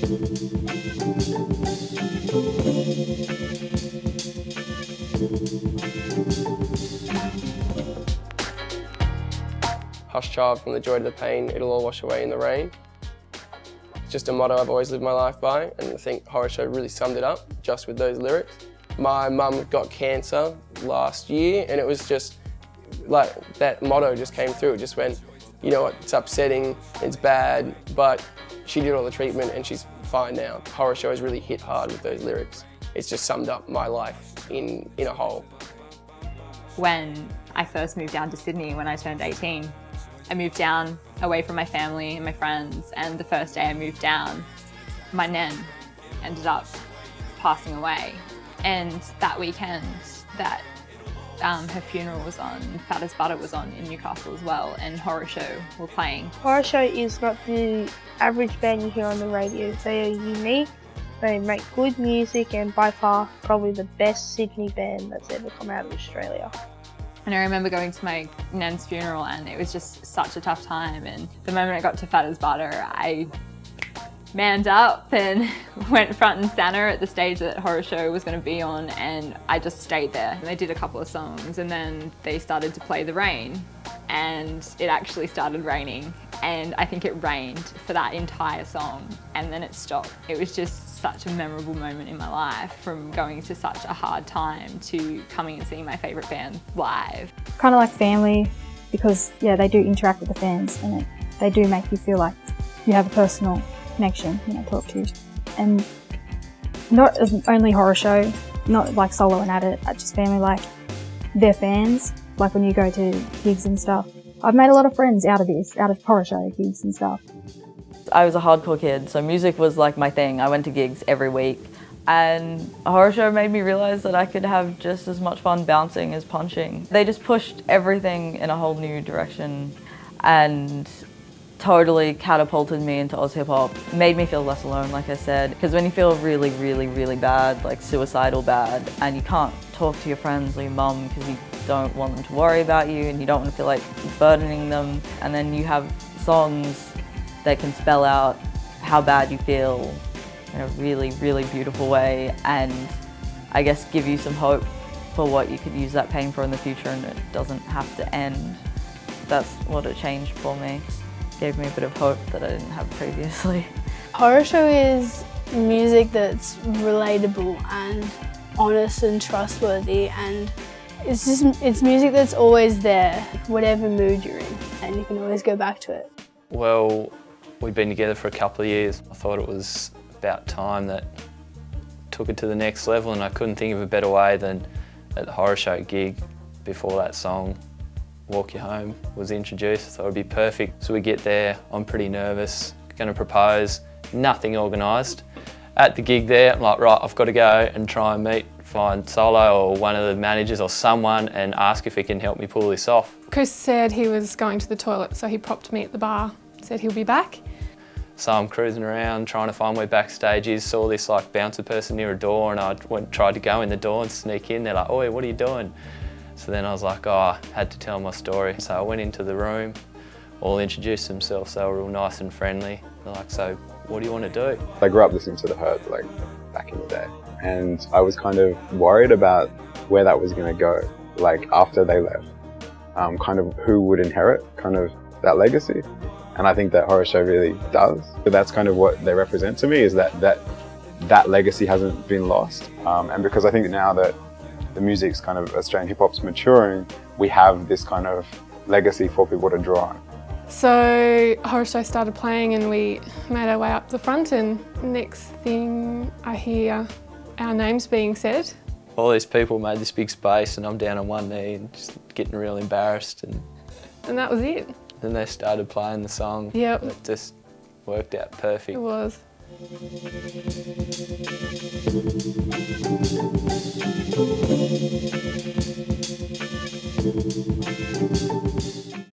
Hush child from the joy to the pain, it'll all wash away in the rain. It's just a motto I've always lived my life by, and I think Horrorshow really summed it up just with those lyrics. My mum got cancer last year, and it was just like that motto just came through. It just went, you know what, it's upsetting, it's bad, but she did all the treatment and she's fine now. Horrorshow has really hit hard with those lyrics. It's just summed up my life in a whole. When I first moved down to Sydney when I turned 18, I moved down away from my family and my friends, and the first day I moved down, my nan ended up passing away. And that weekend that her funeral was on, Fat as Butter was on in Newcastle as well, and Horrorshow were playing. Horrorshow is not the average band you hear on the radio. They are unique, they make good music, and by far probably the best Sydney band that's ever come out of Australia. And I remember going to my nan's funeral, and it was just such a tough time, and the moment I got to Fat as Butter, I manned up and went front and center at the stage that Horrorshow was going to be on, and I just stayed there. They did a couple of songs and then they started to play The Rain, and it actually started raining, and I think it rained for that entire song and then it stopped. It was just such a memorable moment in my life, from going to such a hard time to coming and seeing my favourite band live. Kind of like family, because yeah, they do interact with the fans, and they do make you feel like you have a personal connection, you know, talk to. And not only Horrorshow, not like Solo and Adit, just family, like their fans, like when you go to gigs and stuff. I've made a lot of friends out of this, out of Horrorshow gigs and stuff. I was a hardcore kid, so music was like my thing. I went to gigs every week, and Horrorshow made me realise that I could have just as much fun bouncing as punching. They just pushed everything in a whole new direction and totally catapulted me into Oz hip hop. Made me feel less alone, like I said, because when you feel really, really, really bad, like suicidal bad, and you can't talk to your friends or your mum because you don't want them to worry about you and you don't want to feel like burdening them, and then you have songs that can spell out how bad you feel in a really, really beautiful way, and I guess give you some hope for what you could use that pain for in the future, and it doesn't have to end. That's what it changed for me. Gave me a bit of hope that I didn't have previously. Horrorshow is music that's relatable and honest and trustworthy, and it's music that's always there, whatever mood you're in, and you can always go back to it. Well, we'd been together for a couple of years. I thought it was about time that took it to the next level, and I couldn't think of a better way than at the Horrorshow gig before that song, Walk You Home, was introduced. I thought it'd be perfect. So we get there, I'm pretty nervous, gonna propose, nothing organised. At the gig there, I'm like, right, I've got to go and try and find Solo or one of the managers or someone and ask if he can help me pull this off. Chris said he was going to the toilet, so he popped me at the bar, said he'll be back. So I'm cruising around trying to find where backstage is, saw this like bouncer person near a door, and I tried to go in the door and sneak in. They're like, oi, what are you doing? So then I was like, oh, I had to tell my story. So I went into the room, all introduced themselves, they were real nice and friendly. They're like, so what do you want to do? I grew up listening to The Hurt, like back in the day, and I was kind of worried about where that was going to go, like after they left, kind of who would inherit kind of that legacy. And I think that Horrorshow really does. But that's kind of what they represent to me, is that legacy hasn't been lost. And because I think now that the music's kind of Australian hip hop's maturing, we have this kind of legacy for people to draw on. So Horrorshow started playing and we made our way up the front, and next thing I hear our names being said. All these people made this big space and I'm down on one knee and just getting real embarrassed. And that was it. Then they started playing the song. Yep. It just worked out perfect. It was.